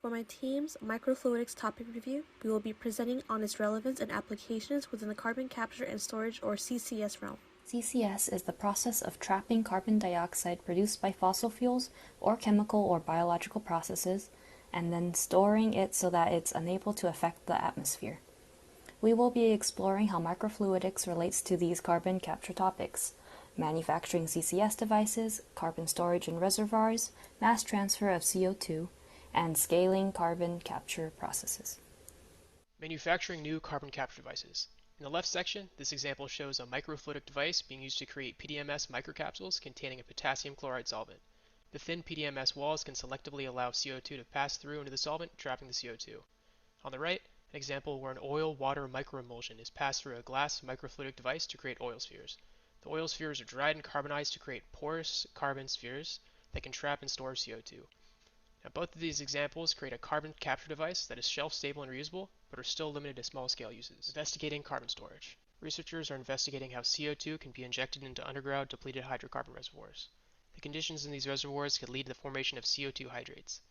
For my team's Microfluidics topic review, we will be presenting on its relevance and applications within the carbon capture and storage or CCS realm. CCS is the process of trapping carbon dioxide produced by fossil fuels or chemical or biological processes, and then storing it so that it's unable to affect the atmosphere. We will be exploring how microfluidics relates to these carbon capture topics: manufacturing CCS devices, carbon storage in reservoirs, mass transfer of CO2, and scaling carbon capture processes. Manufacturing new carbon capture devices. In the left section, this example shows a microfluidic device being used to create PDMS microcapsules containing a potassium chloride solvent. The thin PDMS walls can selectively allow CO2 to pass through into the solvent, trapping the CO2. On the right, an example where an oil-water microemulsion is passed through a glass microfluidic device to create oil spheres. The oil spheres are dried and carbonized to create porous carbon spheres that can trap and store CO2. Now, both of these examples create a carbon capture device that is shelf-stable and reusable, but are still limited to small-scale uses. Investigating carbon storage. Researchers are investigating how CO2 can be injected into underground depleted hydrocarbon reservoirs. The conditions in these reservoirs could lead to the formation of CO2 hydrates.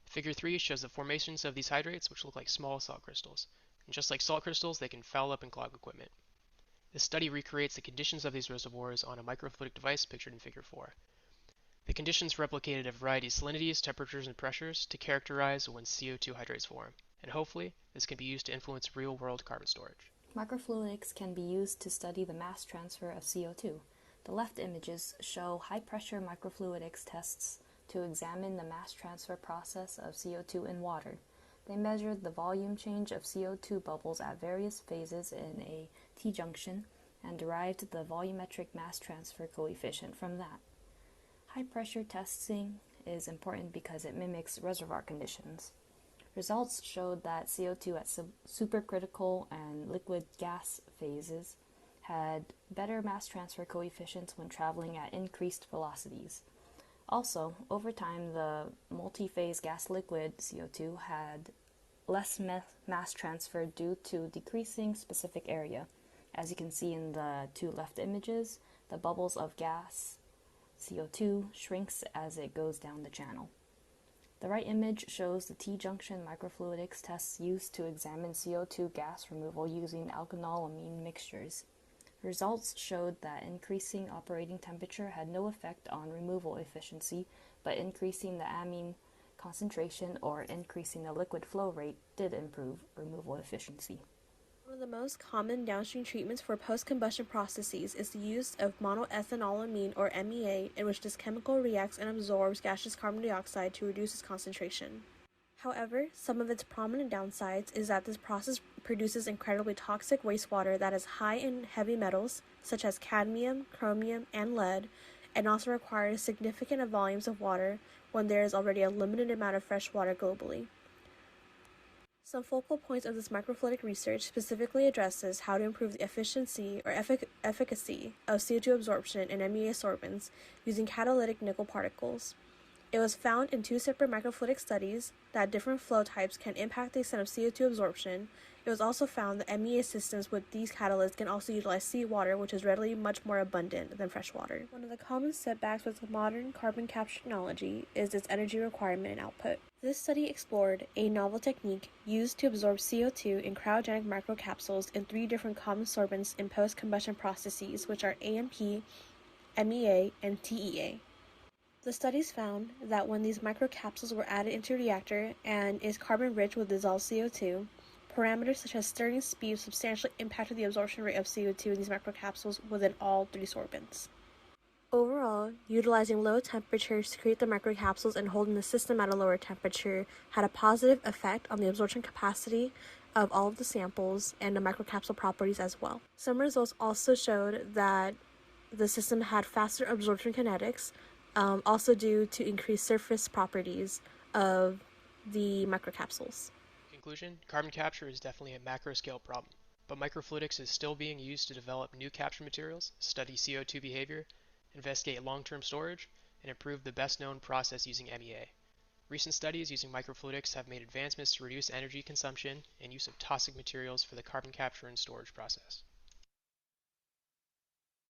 Figure 3 shows the formations of these hydrates, which look like small salt crystals. And just like salt crystals, they can foul up and clog equipment. This study recreates the conditions of these reservoirs on a microfluidic device pictured in Figure 4. The conditions replicated a variety of salinities, temperatures, and pressures to characterize when CO2 hydrates form, and hopefully this can be used to influence real-world carbon storage. Microfluidics can be used to study the mass transfer of CO2. The left images show high-pressure microfluidics tests to examine the mass transfer process of CO2 in water. They measured the volume change of CO2 bubbles at various phases in a T-junction and derived the volumetric mass transfer coefficient from that. High-pressure testing is important because it mimics reservoir conditions. Results showed that CO2 at supercritical and liquid gas phases had better mass transfer coefficients when traveling at increased velocities. Also, over time, the multi-phase gas-liquid CO2 had less mass transfer due to decreasing specific area. As you can see in the two left images, the bubbles of gas CO2 shrinks as it goes down the channel. The right image shows the T-junction microfluidics tests used to examine CO2 gas removal using alkanolamine mixtures. Results showed that increasing operating temperature had no effect on removal efficiency, but increasing the amine concentration or increasing the liquid flow rate did improve removal efficiency. One of the most common downstream treatments for post-combustion processes is the use of monoethanolamine or MEA, in which this chemical reacts and absorbs gaseous carbon dioxide to reduce its concentration. However, some of its prominent downsides is that this process produces incredibly toxic wastewater that is high in heavy metals such as cadmium, chromium, and lead, and also requires significant volumes of water when there is already a limited amount of fresh water globally. Some focal points of this microfluidic research specifically addresses how to improve the efficiency or efficacy of CO2 absorption in MEA sorbents using catalytic nickel particles. It was found in two separate microfluidic studies that different flow types can impact the extent of CO2 absorption. It was also found that MEA systems with these catalysts can also utilize seawater, which is readily much more abundant than fresh water. One of the common setbacks with modern carbon capture technology is its energy requirement and output. This study explored a novel technique used to absorb CO2 in cryogenic microcapsules in 3 different common sorbents in post-combustion processes, which are AMP, MEA, and TEA. The studies found that when these microcapsules were added into a reactor and is carbon-rich with dissolved CO2, parameters such as stirring speed substantially impacted the absorption rate of CO2 in these microcapsules within all 3 sorbents. Overall, utilizing low temperatures to create the microcapsules and holding the system at a lower temperature had a positive effect on the absorption capacity of all of the samples and the microcapsule properties as well. Some results also showed that the system had faster absorption kinetics, also due to increased surface properties of the microcapsules. In conclusion, carbon capture is definitely a macro-scale problem, but microfluidics is still being used to develop new capture materials, study CO2 behavior, investigate long-term storage, and improve the best-known process using MEA. Recent studies using microfluidics have made advancements to reduce energy consumption and use of toxic materials for the carbon capture and storage process.